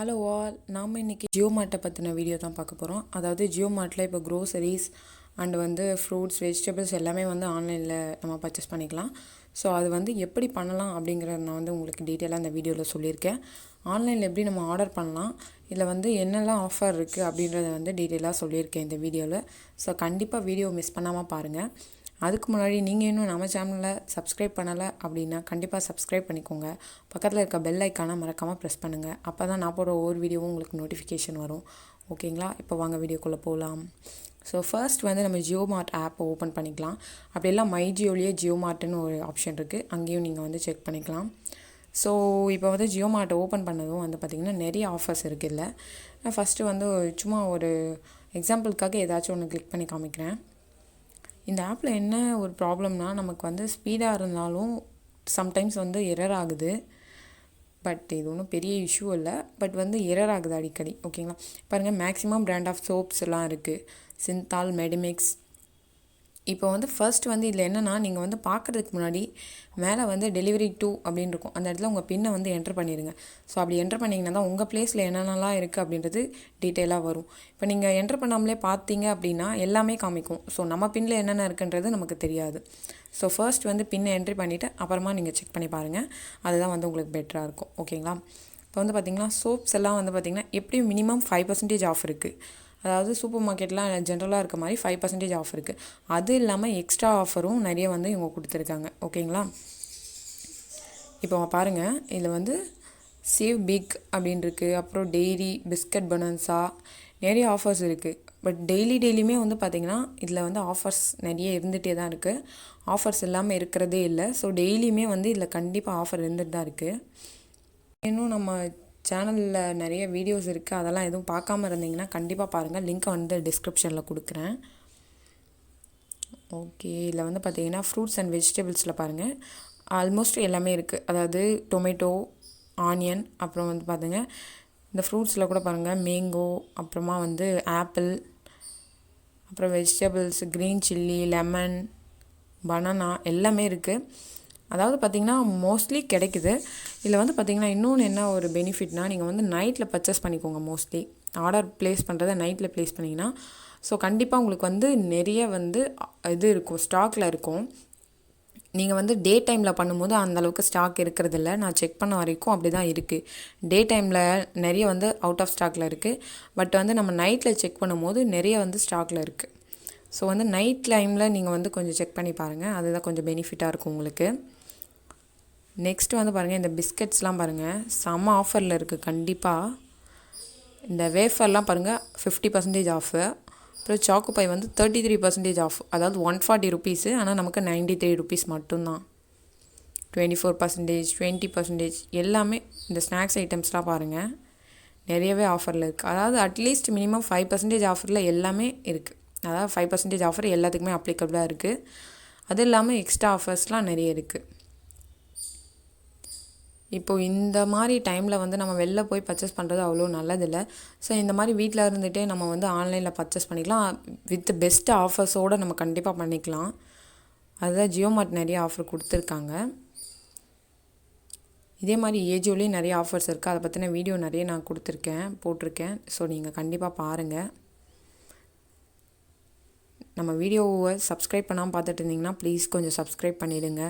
Hello all, நாம் இன்றைக்கி ஜியோமார்ட்டை பற்றின வீடியோ தான் பார்க்க போகிறோம். அதாவது ஜியோமார்ட்டில் இப்போ க்ரோசரிஸ் அண்ட் ஃப்ரூட்ஸ், வெஜிடபிள்ஸ் எல்லாமே ஆன்லைனில் நம்ம பர்ச்சேஸ் பண்ணிக்கலாம். ஸோ அது எப்படி பண்ணலாம் அப்படிங்கிறத நான் உங்களுக்கு டீட்டெயிலாக இந்த வீடியோவில் சொல்லியிருக்கேன். ஆன்லைனில் எப்படி நம்ம ஆர்டர் பண்ணலாம், இதில் என்னெல்லாம் ஆஃபர் இருக்குது அப்படின்றத டீட்டெயிலாக சொல்லியிருக்கேன் இந்த வீடியோவில். ஸோ கண்டிப்பாக வீடியோ மிஸ் பண்ணாமல் பாருங்கள். அதுக்கு முன்னாடி நீங்கள் இன்னும் நம்ம சேனலை சப்ஸ்கிரைப் பண்ணலை அப்படின்னா கண்டிப்பாக சப்ஸ்கிரைப் பண்ணிக்கோங்க. பக்கத்தில் இருக்க பெல் ஐக்கானை மறக்காமல் ப்ரெஸ் பண்ணுங்கள். அப்போ தான் நான் போடுற ஒவ்வொரு வீடியோவும் உங்களுக்கு நோட்டிஃபிகேஷன் வரும். ஓகேங்களா? இப்போ வாங்க வீடியோக்குள்ளே போகலாம். ஸோ ஃபர்ஸ்ட் நம்ம ஜியோமார்ட் ஆப்பை ஓப்பன் பண்ணிக்கலாம். அப்படி எல்லாம் மை ஜியோலேயே ஜியோமார்ட்னு ஒரு ஆப்ஷன் இருக்குது, அங்கேயும் நீங்கள் செக் பண்ணிக்கலாம். ஸோ இப்போ ஜியோமார்ட்டை ஓப்பன் பண்ணதும் பார்த்திங்கன்னா நிறைய ஆஃபர்ஸ் இருக்குது. இல்லை நான் ஃபஸ்ட்டு சும்மா ஒரு எக்ஸாம்பிளுக்காக ஏதாச்சும் ஒன்று கிளிக் பண்ணி காமிக்கிறேன். இந்த ஆப்பில் என்ன ஒரு ப்ராப்ளம்னா, நமக்கு ஸ்பீடாக இருந்தாலும் சம்டைம்ஸ் எரர் ஆகுது. பட் இது ஒன்றும் பெரிய இஷ்யூ இல்லை. பட் எரர் ஆகுது அடிக்கடி. ஓகேங்களா? பாருங்கள், மேக்ஸிமம் பிராண்ட் ஆஃப் சோப்ஸ் எல்லாம் இருக்குது. சிந்தால், மெடிமிக்ஸ். இப்போ ஃபர்ஸ்ட் இதில் என்னென்னா, நீங்கள் பார்க்குறதுக்கு முன்னாடி மேலே டெலிவரி டூ அப்படின்னு இருக்கும். அந்த இடத்துல உங்கள் பின்னை என்ட்ரு பண்ணிடுங்க. ஸோ அப்படி என்ட்ரு பண்ணிங்கன்னா தான் உங்கள் ப்ளேஸில் என்னென்னலாம் இருக்குது அப்படின்றது டீட்டெயிலாக வரும். இப்போ நீங்கள் என்ட்ரு பண்ணாமலே பார்த்தீங்க அப்படின்னா எல்லாமே காமிக்கும். ஸோ நம்ம பின்னில் என்னென்ன இருக்குன்றது நமக்கு தெரியாது. ஸோ ஃபர்ஸ்ட் பின்னை என்ட்ரி பண்ணிவிட்டு அப்புறமா நீங்கள் செக் பண்ணி பாருங்கள். அதுதான் உங்களுக்கு பெட்டராக இருக்கும். ஓகேங்களா? இப்போ பார்த்திங்கன்னா சோப்ஸ் எல்லாம் பார்த்திங்கன்னா எப்படியும் மினிமம் 5% ஆஃப் இருக்குது. அதாவது சூப்பர் மார்க்கெட்லாம் ஜென்ரலாக இருக்க மாதிரி 5% ஆஃப் இருக்குது. அது இல்லாமல் எக்ஸ்ட்ரா ஆஃபரும் நிறைய இவங்க கொடுத்துருக்காங்க. ஓகேங்களா? இப்போ பாருங்கள், இதில் சேவ் பிக் அப்படின்னு இருக்குது. அப்புறம் டெய்ரி பிஸ்கட் பனான்ஸா நிறைய ஆஃபர்ஸ் இருக்குது. பட் டெய்லியுமே பார்த்திங்கன்னா இதில் ஆஃபர்ஸ் நிறைய இருந்துகிட்டே தான் இருக்குது. ஆஃபர்ஸ் இல்லாமல் இருக்கிறதே இல்லை. ஸோ டெய்லியுமே இதில் கண்டிப்பாக ஆஃபர் இருந்துகிட்டு தான் இருக்குது. இன்னும் நம்ம சேனலில் நிறைய வீடியோஸ் இருக்குது. அதெல்லாம் எதுவும் பார்க்காம இருந்தீங்கன்னா கண்டிப்பாக பாருங்கள். லிங்க்கை டிஸ்கிரிப்ஷனில் கொடுக்குறேன். ஓகே, இதில் பார்த்தீங்கன்னா ஃப்ரூட்ஸ் அண்ட் வெஜிடபிள்ஸில் பாருங்கள், ஆல்மோஸ்ட் எல்லாமே இருக்குது. அதாவது டொமேட்டோ, ஆனியன், அப்புறம் பாருங்க இந்த ஃப்ரூட்ஸில் கூட பாருங்கள் மேங்கோ, அப்புறமா ஆப்பிள், அப்புறம் vegetables, green chilli, lemon, banana எல்லாமே இருக்குது. அதாவது பார்த்திங்கன்னா மோஸ்ட்லி கிடைக்குது. இதில் பார்த்திங்கன்னா இன்னொன்று என்ன ஒரு பெனிஃபிட்னால், நீங்கள் நைட்டில் பர்ச்சேஸ் பண்ணிக்கோங்க. மோஸ்ட்லி ஆர்டர் ப்ளேஸ் பண்ணுறதை நைட்டில் ப்ளேஸ் பண்ணிங்கன்னா ஸோ கண்டிப்பாக உங்களுக்கு நிறைய இது இருக்கும், ஸ்டாக்கில் இருக்கும். நீங்கள் டே டைமில் பண்ணும்போது அந்தளவுக்கு ஸ்டாக் இருக்கிறதில்ல. நான் செக் பண்ண வரைக்கும் அப்படி தான் இருக்குது. டே டைமில் நிறைய அவுட் ஆஃப் ஸ்டாக்கில் இருக்குது. பட் நம்ம நைட்டில் செக் பண்ணும்போது நிறைய ஸ்டாக்கில் இருக்குது. ஸோ நைட் டைமில் நீங்கள் கொஞ்சம் செக் பண்ணி பாருங்கள். அதுதான் கொஞ்சம் பெனிஃபிட்டாக இருக்கும் உங்களுக்கு. நெக்ஸ்ட் பாருங்கள், இந்த பிஸ்கட்ஸ்லாம் பாருங்கள் செம்ம ஆஃபரில் இருக்குது. கண்டிப்பாக இந்த வேஃபர்லாம் பாருங்கள் 50% ஆஃபு. அப்புறம் சாக்கோபை 33% ஆஃப். அதாவது 140 ருபீஸு, ஆனால் நமக்கு 93 ருபீஸ் மட்டும்தான். 24%, 20% எல்லாமே. இந்த ஸ்நாக்ஸ் ஐட்டம்ஸ்லாம் பாருங்கள் நிறையவே ஆஃபரில் இருக்குது. அதாவது அட்லீஸ்ட் மினிமம் 5% ஆஃபரில் எல்லாமே இருக்குது. அதாவது 5% ஆஃபர் எல்லாத்துக்குமே அப்ளிகபிளாக இருக்குது. அது இல்லாமல் எக்ஸ்ட்ரா ஆஃபர்ஸ்லாம் நிறைய இருக்குது. இப்போது இந்த மாதிரி டைமில் நம்ம வெளில போய் பர்ச்சேஸ் பண்ணுறது அவ்வளோ நல்லதில்லை. ஸோ இந்த மாதிரி வீட்டில் இருந்துகிட்டே நம்ம ஆன்லைனில் பர்ச்சேஸ் பண்ணிக்கலாம். வித் பெஸ்ட் ஆஃபர்ஸோடு நம்ம கண்டிப்பாக பண்ணிக்கலாம். அதுதான் ஜியோமார்ட் நிறைய ஆஃபர் கொடுத்துருக்காங்க. இதே மாதிரி ஏஜியோலேயும் நிறைய ஆஃபர்ஸ் இருக்குது. அதை பற்றின வீடியோ நிறைய நான் போட்டிருக்கேன். ஸோ நீங்கள் கண்டிப்பாக பாருங்கள். நம்ம வீடியோவை சப்ஸ்கிரைப் பண்ணாமல் பார்த்துட்டு இருந்தீங்கன்னா ப்ளீஸ் கொஞ்சம் சப்ஸ்கிரைப் பண்ணிவிடுங்க.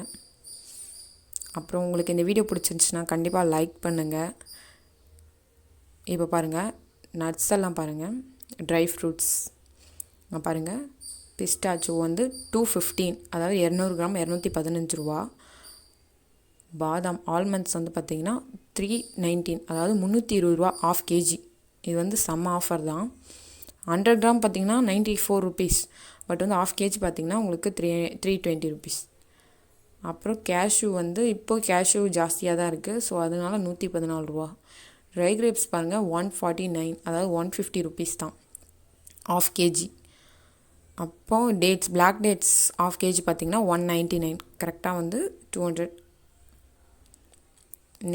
அப்புறம் உங்களுக்கு இந்த வீடியோ பிடிச்சிருந்துச்சுன்னா கண்டிப்பாக லைக் பண்ணுங்கள். இப்போ பாருங்கள், நட்ஸ் எல்லாம் பாருங்கள், ட்ரை ஃப்ரூட்ஸ் பாருங்கள். பிஸ்டாச்சோ 215, அதாவது 200 கிராம் 215 ரூபா. பாதாம் ஆல்மண்ட்ஸ் பார்த்திங்கன்னா 319, அதாவது 320 ரூபா ஆஃப் கேஜி. இது செம்ம ஆஃபர் தான். 100 கிராம் பார்த்திங்கன்னா 94 ருபீஸ். பட் ஆஃப் கேஜி பார்த்திங்கன்னா உங்களுக்கு 320 ருபீஸ். அப்புறம் கேஷ்யூ இப்போது கேஷ்யூ ஜாஸ்தியாக தான் இருக்குது. ஸோ அதனால 114 ரூபா. ட்ரை கிரேப்ஸ் பாருங்கள் 149, அதாவது 150 ருபீஸ் தான் ஆஃப் கேஜி. அப்போது dates, black dates of KG பார்த்திங்கன்னா 199, கரெக்டாக 200.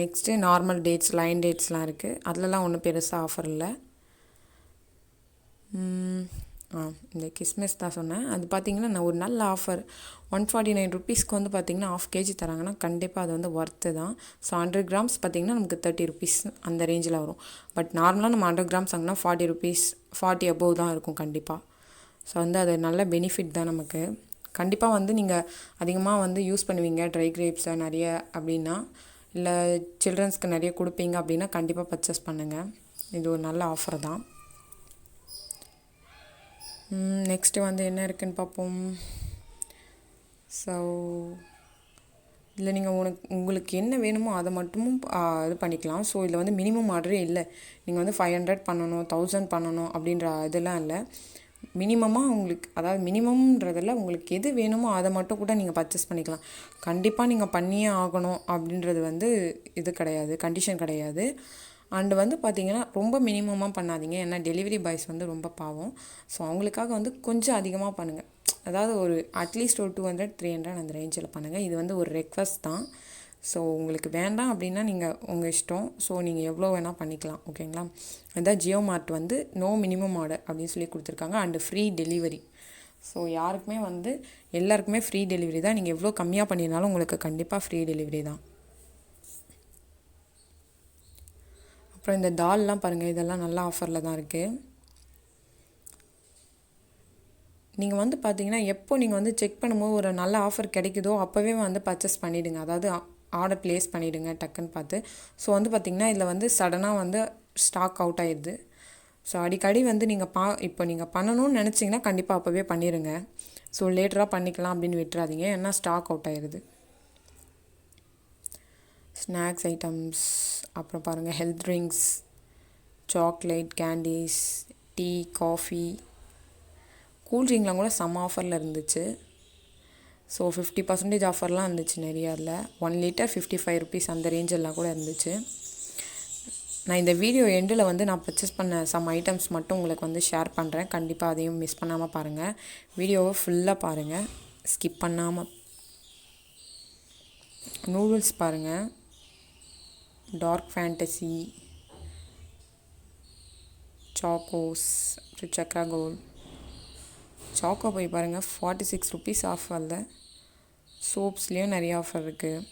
நெக்ஸ்ட்டு நார்மல் டேட்ஸ், லைன் டேட்ஸ்லாம் இருக்குது. அதிலலாம் ஒன்றும் பெருசாக ஆஃபர் இல்லை. இந்த கிஸ்மிஸ் தான் சொன்னேன். அது பார்த்திங்கன்னா நான் ஒரு நல்ல ஆஃபர் 149 வந்து பார்த்திங்கன்னா ½ kg தராங்கன்னா கண்டிப்பாக அது வந்து ஒர்த்து தான். ஸோ 100 கிராம்ஸ் பார்த்திங்கன்னா நமக்கு 30 rupees அந்த ரேஞ்சில் வரும். பட் நார்மலாக நம்ம 100 கிராம்ஸ் வாங்கினா 40 rupees 40 above தான் இருக்கும் கண்டிப்பாக. ஸோ வந்து அது நல்ல பெனிஃபிட் தான் நமக்கு. கண்டிப்பாக வந்து நீங்கள் அதிகமாக வந்து யூஸ் பண்ணுவீங்க ட்ரை கிரேப்ஸை நிறைய அப்படின்னா, இல்லை சில்ட்ரன்ஸ்க்கு நிறைய கொடுப்பீங்க அப்படின்னா கண்டிப்பாக பர்ச்சேஸ் பண்ணுங்கள். இது ஒரு நல்ல ஆஃபர் தான். நெக்ஸ்ட்டு வந்து என்ன இருக்குதுன்னு பார்ப்போம். ஸோ இதில் நீங்கள் உங்களுக்கு என்ன வேணுமோ அதை மட்டும் இது பண்ணிக்கலாம். ஸோ இதில் வந்து மினிமம் ஆர்டரே இல்லை. நீங்கள் வந்து 500 பண்ணணும் 1000 பண்ணணும் அப்படின்ற இதெல்லாம் இல்லை. மினிமமாக உங்களுக்கு, அதாவது மினிமம்ன்றதில் உங்களுக்கு எது வேணுமோ அதை மட்டும் கூட நீங்கள் பர்ச்சேஸ் பண்ணிக்கலாம். கண்டிப்பாக நீங்கள் பண்ணியே ஆகணும் அப்படின்றது வந்து இது கிடையாது, கண்டிஷன் கிடையாது. அண்டு வந்து பார்த்திங்கன்னா ரொம்ப மினிமமாக பண்ணாதீங்க. ஏன்னா டெலிவரி பாய்ஸ் வந்து ரொம்ப பாவம். ஸோ அவங்களுக்காக வந்து கொஞ்சம் அதிகமாக பண்ணுங்கள். அதாவது ஒரு அட்லீஸ்ட் ஒரு 200 300 அந்த ரேஞ்சில் பண்ணுங்கள். இது வந்து ஒரு ரெக்வஸ்ட் தான். ஸோ உங்களுக்கு வேண்டாம் அப்படின்னா நீங்கள் உங்கள் இஷ்டம். ஸோ நீங்கள் எவ்வளோ வேணால் பண்ணிக்கலாம், ஓகேங்களா. அதான் ஜியோமார்ட் வந்து நோ மினிமம் ஆர்டர் அப்படின்னு சொல்லி கொடுத்துருக்காங்க. And free delivery. ஸோ யாருக்குமே வந்து எல்லாருக்குமே ஃப்ரீ டெலிவரி தான். நீங்கள் எவ்வளோ கம்மியாக பண்ணியிருந்தாலும் உங்களுக்கு கண்டிப்பாக ஃப்ரீ டெலிவரி தான். அப்புறம் இந்த தால்லாம் பாருங்கள், இதெல்லாம் நல்ல ஆஃபரில் தான் இருக்குது. நீங்கள் வந்து பார்த்தீங்கன்னா எப்போ நீங்கள் வந்து செக் பண்ணும்போது ஒரு நல்ல ஆஃபர் கிடைக்குதோ அப்போவே வந்து பர்ச்சேஸ் பண்ணிவிடுங்க. அதாவது ஆர்டர் ப்ளேஸ் பண்ணிவிடுங்க டக்குன்னு பார்த்து. ஸோ வந்து பார்த்திங்கன்னா இதில் வந்து சடனாக வந்து ஸ்டாக் அவுட் ஆயிடுது. ஸோ அடிக்கடி வந்து நீங்கள் இப்போ நீங்கள் பண்ணணும்னு நினச்சிங்கன்னா கண்டிப்பாக அப்போவே பண்ணிடுங்க. ஸோ லேட்டராக பண்ணிக்கலாம் அப்படின்னு விட்டுறாதீங்க, ஏன்னா ஸ்டாக் அவுட் ஆயிடுது. ஸ்நாக்ஸ் ஐட்டம்ஸ், அப்புறம் பாருங்கள் health drinks, chocolate, candies, tea, coffee, கூல்ட்ரிங்க்லாம் கூட செம்ம ஆஃபரில் இருந்துச்சு. ஸோ 50% ஆஃபர்லாம் இருந்துச்சு நிறையா. இல்லை 1 liter 55 rupees அந்த ரேஞ்செல்லாம் கூட இருந்துச்சு. நான் இந்த வீடியோ எண்டில் வந்து நான் பர்ச்சேஸ் பண்ண சம் ஐட்டம்ஸ் மட்டும் உங்களுக்கு வந்து ஷேர் பண்ணுறேன். கண்டிப்பாக அதையும் மிஸ் பண்ணாமல் பாருங்கள். வீடியோவை ஃபுல்லாக பாருங்கள், ஸ்கிப் பண்ணாமல். நூடுல்ஸ் பாருங்கள், Dark Fantasy, Chocos, Chakra Gold, choco போய் பாருங்கள் 46 rupees ஆஃபரில். சோப்ஸ்லேயும் நிறைய ஆஃபர் இருக்குது.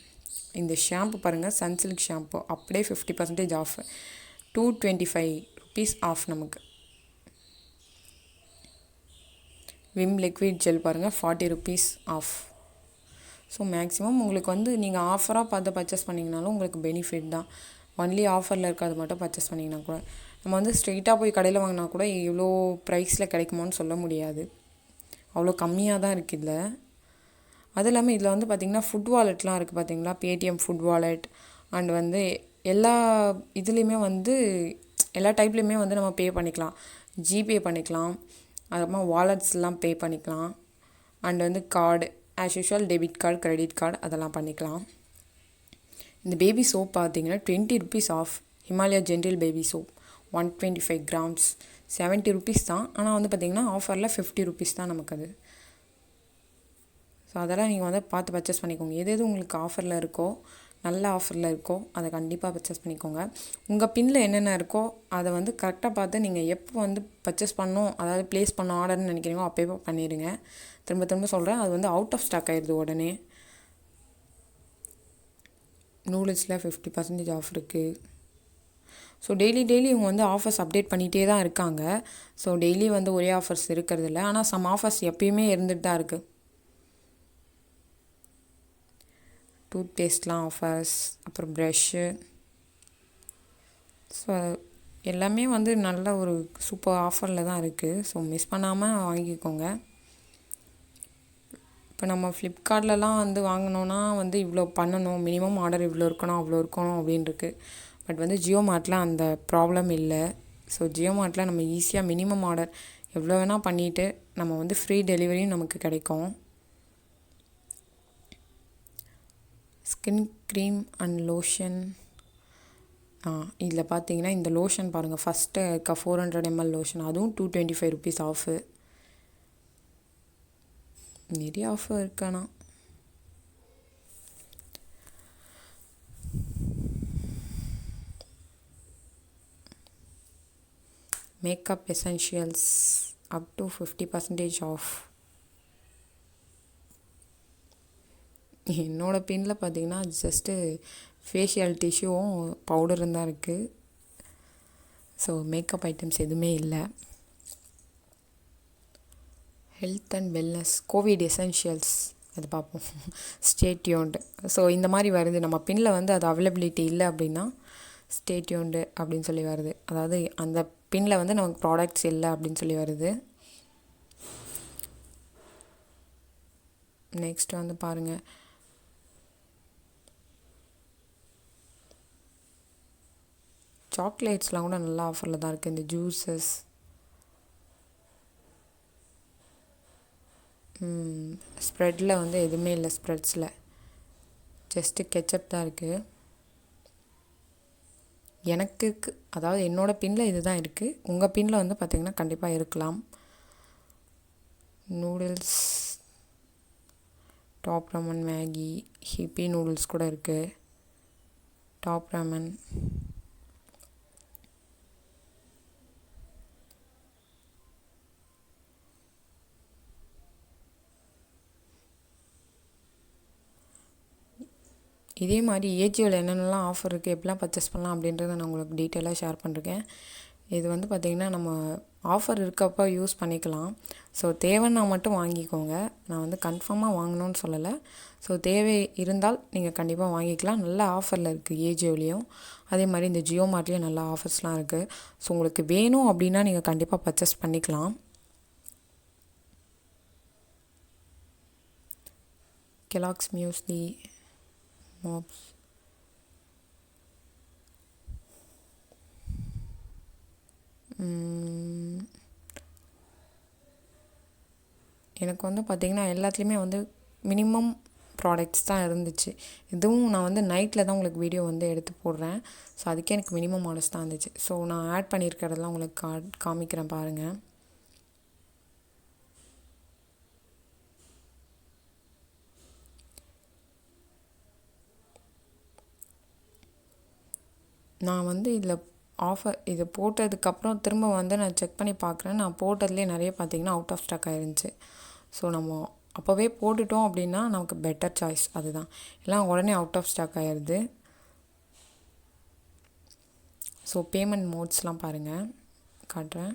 இந்த ஷாம்பு பாருங்கள், சன்சில்க் ஷாம்பு அப்படியே 50% ஆஃப், 225 rupees ஆஃப் நமக்கு. விம் லிக்விட் ஜெல் பாருங்கள் 40 rupees ஆஃப். ஸோ மேக்ஸிமம் உங்களுக்கு வந்து நீங்கள் ஆஃபராக பார்த்து பர்ச்சேஸ் பண்ணிங்கனாலும் உங்களுக்கு பெனிஃபிட் தான். ஒன்லி ஆஃபரில் இருக்கிறது மட்டும் பர்ச்சேஸ் பண்ணிங்கன்னா கூட, நம்ம வந்து ஸ்ட்ரெயிட்டாக போய் கடையில் வாங்கினா கூட இவ்வளோ ப்ரைஸில் கிடைக்குமோன்னு சொல்ல முடியாது. அவ்வளோ கம்மியாக தான் இருக்குது இதில். அது இல்லாமல் இதில் வந்து பார்த்திங்கன்னா ஃபுட் வாலெட்லாம் இருக்குது பார்த்தீங்களா, பேடிஎம் ஃபுட் வாலெட். அண்ட் வந்து எல்லா இதுலேயுமே வந்து எல்லா டைப்லேயுமே வந்து நம்ம பே பண்ணிக்கலாம். ஜிபே பண்ணிக்கலாம், அதுக்கப்புறமா வாலெட்ஸ்லாம் பே பண்ணிக்கலாம். அண்ட் வந்து card as usual debit card, credit card அதெல்லாம் பண்ணிக்கலாம். இந்த பேபி சோப் பார்த்தீங்கன்னா 20 rupees off. Himalaya gentle baby soap 125 grams 70 rupees தான். ஆனால் வந்து பார்த்திங்கன்னா ஆஃபரில் 50 rupees தான் நமக்கு அது. ஸோ அதெல்லாம் நீங்கள் வந்து பார்த்து பர்ச்சேஸ் பண்ணிக்கோங்க. எது எது உங்களுக்கு ஆஃபரில் இருக்கோ, நல்ல ஆஃபரில் இருக்கோ அதை கண்டிப்பாக பர்ச்சேஸ் பண்ணிக்கோங்க. உங்கள் பின்னில் என்னென்ன இருக்கோ அதை வந்து கரெக்டாக பார்த்து நீங்கள் எப்போ வந்து பர்ச்சேஸ் பண்ணணும், அதாவது ப்ளேஸ் பண்ண ஆர்டர்னு நினைக்கிறீங்களோ அப்போ பண்ணிடுங்க. திரும்ப திரும்ப சொல்கிறேன், அது வந்து அவுட் ஆஃப் ஸ்டாக் ஆயிடுது உடனே. நூடுல்ஸில் 50% ஆஃப் இருக்குது. ஸோ டெய்லி இவங்க வந்து ஆஃபர்ஸ் அப்டேட் பண்ணிகிட்டே தான் இருக்காங்க. ஸோ டெய்லி வந்து ஒரே ஆஃபர்ஸ் இருக்கிறது இல்லை, ஆனால் சம் ஆஃபர்ஸ் எப்பயுமே இருந்துகிட்டு தான் இருக்குது. டூத் பேஸ்ட்லாம் ஆஃபர்ஸ், அப்புறம் ப்ரஷ்ஷு. ஸோ எல்லாமே வந்து நல்ல ஒரு சூப்பர் ஆஃபரில் தான் இருக்குது. ஸோ மிஸ் பண்ணாமல் வாங்கிக்கோங்க. இப்போ நம்ம ஃப்ளிப்கார்ட்லலாம் வந்து வாங்கினோன்னா வந்து இவ்வளோ பண்ணணும், மினிமம் ஆர்டர் இவ்வளோ இருக்கணும் அவ்வளோ இருக்கணும் அப்படின்ருக்கு. பட் வந்து ஜியோமார்ட்டில் அந்த ப்ராப்ளம் இல்லை. ஸோ ஜியோமார்ட்டில் நம்ம ஈஸியாக மினிமம் ஆர்டர் எவ்வளோ வேணால் பண்ணிவிட்டு நம்ம வந்து ஃப்ரீ டெலிவரியும் நமக்கு கிடைக்கும். Skin cream and lotion. இதில் பார்த்தீங்கன்னா இந்த லோஷன் பாருங்கள், ஃபஸ்ட்டு 400 ml லோஷன், அதுவும் 225 rupees ஆஃபு. நிறைய ஆஃபர் இருக்கானா. Makeup essentials up to 50% off. என்னோடய பின்னில் பார்த்தீங்கன்னா ஜஸ்ட்டு ஃபேஷியல் டிஷ்யூவும் பவுடரும் தான் இருக்குது. ஸோ மேக்கப் ஐட்டம்ஸ் எதுவுமே இல்லை. Health and wellness Covid essentials அது பார்ப்போம். Stay tuned. ஸோ இந்த மாதிரி வருது, நம்ம பின்னில் வந்து அது அவைலபிலிட்டி இல்லை அப்படின்னா ஸ்டே டியூன்டு அப்படின்னு சொல்லி வருது. அதாவது அந்த பின்னில் வந்து நமக்கு ப்ராடக்ட்ஸ் இல்லை அப்படின்னு சொல்லி வருது. நெக்ஸ்ட் வந்து பாருங்கள், சாக்லேட்ஸ்லாம் கூட நல்லா ஆஃபரில் தான் இருக்குது. இந்த ஜூஸஸ், ஸ்ப்ரெட்டில் வந்து எதுவுமே இல்லை. ஸ்ப்ரெட்ஸில் ஜஸ்ட்டு கெச்சப் தான் இருக்குது. எனக்கு அதாவது என்னோடய பின்னில் இது தான் இருக்குது. உங்கள் பின்னில் வந்து பார்த்திங்கன்னா கண்டிப்பாக இருக்கலாம். Noodles, top Raman, Maggi, hippie noodles கூட இருக்குது. டாப் ராமன், இதே மாதிரி ஏஜியோவில் என்னென்னலாம் ஆஃபர் இருக்குது, எப்படிலாம் பர்ச்சேஸ் பண்ணலாம் அப்படின்றத நான் உங்களுக்கு டீட்டெயிலாக ஷேர் பண்ணிருக்கேன். இது வந்து பார்த்திங்கன்னா நம்ம ஆஃபர் இருக்கப்போ யூஸ் பண்ணிக்கலாம். ஸோ தேவைன்னா மட்டும் வாங்கிக்கோங்க. நான் வந்து கன்ஃபார்மாக வாங்கணும்னு சொல்லலை. ஸோ தேவை இருந்தால் நீங்கள் கண்டிப்பாக வாங்கிக்கலாம். நல்ல ஆஃபரில் இருக்குது ஏஜியோலேயும். அதே மாதிரி இந்த ஜியோ மார்ட்லேயும் நல்ல ஆஃபர்ஸ்லாம் இருக்குது. ஸோ உங்களுக்கு வேணும் அப்படின்னா நீங்கள் கண்டிப்பாக பர்ச்சேஸ் பண்ணிக்கலாம். கெலாக்ஸ் மியூஸ்லி, மோப்ஸ், எனக்கு வந்து பார்த்திங்கன்னா எல்லாத்துலேயுமே வந்து மினிமம் ப்ராடக்ட்ஸ் தான் இருந்துச்சு. இதுவும் நான் வந்து நைட்டில் தான் உங்களுக்கு வீடியோ வந்து எடுத்து போடுறேன். ஸோ அதுக்கே எனக்கு மினிமம் ஆர்டர்ஸ் தான் இருந்துச்சு. ஸோ நான் ஆட் பண்ணியிருக்கிறதெல்லாம் உங்களுக்கு காமிக்கிறேன் பாருங்கள். நான் வந்து இதில் ஆஃபர் இது போட்டதுக்கப்புறம் திரும்ப வந்து நான் செக் பண்ணி பார்க்குறேன். நான் போட்டதுலேயே நிறைய பார்த்திங்கன்னா அவுட் ஆஃப் ஸ்டாக் ஆயிருந்துச்சு. ஸோ நம்ம அப்போவே போட்டுட்டோம் அப்படின்னா நமக்கு பெட்டர் சாய்ஸ் அதுதான். எல்லாம் உடனே அவுட் ஆஃப் ஸ்டாக் ஆயிடுது. ஸோ பேமெண்ட் மோட்ஸ்லாம் பாருங்கள், காட்டுறேன்.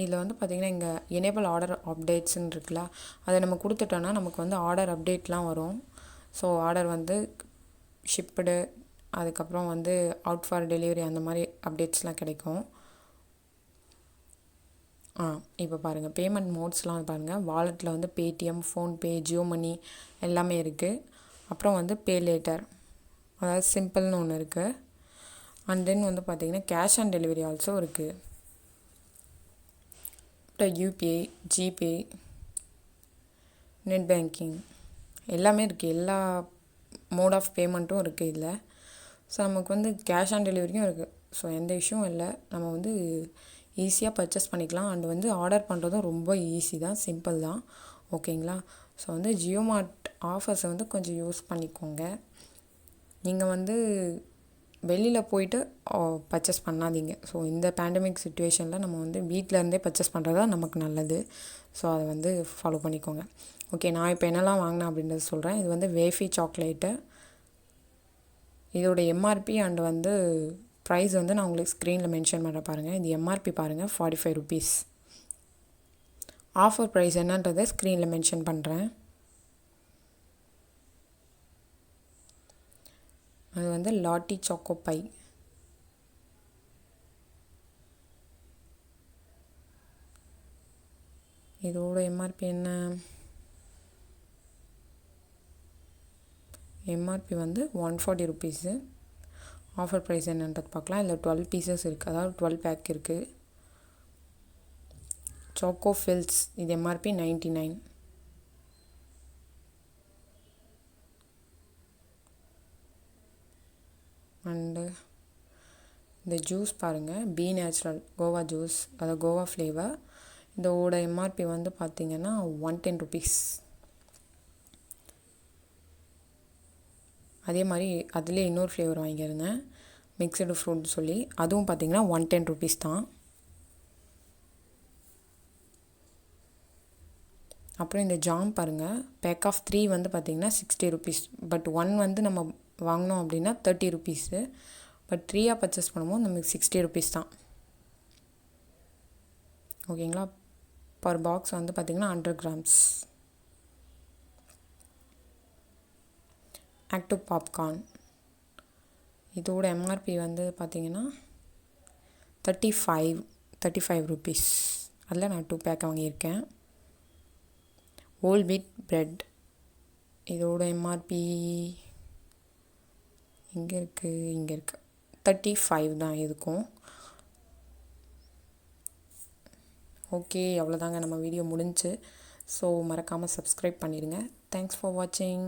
இதில் வந்து பார்த்திங்கன்னா இங்கே எனேபிள் ஆர்டர் அப்டேட்ஸ்ன்னு இருக்குல்ல, அதை நம்ம கொடுத்துட்டோன்னா நமக்கு வந்து ஆர்டர் அப்டேட்லாம் வரும். ஸோ ஆர்டர் வந்து ஷிப்டு, அதுக்கப்புறம் வந்து அவுட் ஃபார் டெலிவரி, அந்த மாதிரி அப்டேட்ஸ்லாம் கிடைக்கும். இப்போ பாருங்கள் பேமெண்ட் மோட்ஸ்லாம் பாருங்கள். வாலெட்டில் வந்து பேடிஎம், ஃபோன்பே, ஜியோ மனி எல்லாமே இருக்குது. அப்புறம் வந்து பே லேட்டர், அதாவது சிம்பிள்னு ஒன்று இருக்குது. அண்ட் தென் வந்து பார்த்திங்கன்னா கேஷ் ஆன் டெலிவரி ஆல்சோ இருக்குது. அப்புறம் யூபிஐ, ஜிபே, நெட் பேங்கிங் எல்லாமே இருக்குது. எல்லா மோட் ஆஃப் பேமெண்ட்டும் இருக்குது இதில். ஸோ நமக்கு வந்து கேஷ் ஆன் டெலிவரியும் இருக்குது. ஸோ எந்த இஷ்யூவும் இல்லை. நம்ம வந்து ஈஸியாக பர்ச்சேஸ் பண்ணிக்கலாம். அண்ட் வந்து ஆர்டர் பண்ணுறதும் ரொம்ப ஈஸி தான், சிம்பிள் தான். ஓகேங்களா? ஸோ வந்து ஜியோமார்ட் ஆஃபர்ஸை வந்து கொஞ்சம் யூஸ் பண்ணிக்கோங்க. நீங்கள் வந்து வெளியில் போயிட்டு பர்ச்சேஸ் பண்ணாதீங்க. ஸோ இந்த பேண்டமிக் சுச்சுவேஷனில் நம்ம வந்து வீட்டிலேருந்தே பர்ச்சேஸ் பண்ணுறது தான் நமக்கு நல்லது. ஸோ அதை வந்து ஃபாலோ பண்ணிக்கோங்க. ஓகே, நான் இப்போ என்னெல்லாம் வாங்கினேன் அப்படின்றத சொல்கிறேன். இது வந்து வேஃபி சாக்லேட்டு. இதோட எம்ஆர்பி அண்ட் வந்து ப்ரைஸ் வந்து நான் உங்களுக்கு ஸ்க்ரீனில் மென்ஷன் பண்ணுற பாருங்கள். இது எம்ஆர்பி பாருங்கள், 45 rupees. ஆஃபர் ப்ரைஸ் என்னன்றதை ஸ்க்ரீனில் மென்ஷன் பண்ணுறேன். அது வந்து லாட்டி சாக்கோ பை. இதோட எம்ஆர்பி என்ன? எம்ஆர்பி வந்து 140 rupees. ஆஃபர் ப்ரைஸ் என்னன்றது பார்க்கலாம். இதில் 12 pieces இருக்குது, அதாவது 12 பேக் இருக்குது. சாக்கோ ஃபில்ஸ், இது எம்ஆர்பி 99. அண்டு இந்த ஜூஸ் பாருங்கள், பி நேச்சுரல் கோவா ஜூஸ், அதாவது கோவா ஃப்ளேவர். இதோட எம்ஆர்பி வந்து பார்த்திங்கன்னா 110 rupees. அதே மாதிரி அதிலே இன்னொரு ஃப்ளேவர் வாங்கியிருந்தேன், மிக்சடு ஃப்ரூட் சொல்லி. அதுவும் பார்த்திங்கன்னா 110 rupees தான். அப்புறம் இந்த ஜாம் பாருங்கள், பேக் ஆஃப் 3 வந்து பார்த்திங்கன்னா 60 ருபீஸ். பட் 1 வந்து நம்ம வாங்கினோம் அப்படின்னா 30 ருபீஸு. பட் 3யாக பர்ச்சேஸ் பண்ணும்போது நமக்கு 60 ருபீஸ் தான். ஓகேங்களா. பர் பாக்ஸ் வந்து பார்த்திங்கன்னா 100 கிராம்ஸ். ஆக்டிவ் பாப்கார்ன், இதோட எம்ஆர்பி வந்து பார்த்திங்கன்னா 35 ருபீஸ். அதில் நான் 2 பேக் வாங்கியிருக்கேன். ஹோல் வீட் பிரெட், இதோட எம்ஆர்பி இங்கே இருக்குது 35 தான் இதுக்கும். ஓகே, அவ்வளோதாங்க, நம்ம வீடியோ முடிஞ்சு. ஸோ மறக்காமல் சப்ஸ்கிரைப் பண்ணிடுங்க. தேங்க்ஸ் ஃபார் வாட்சிங்.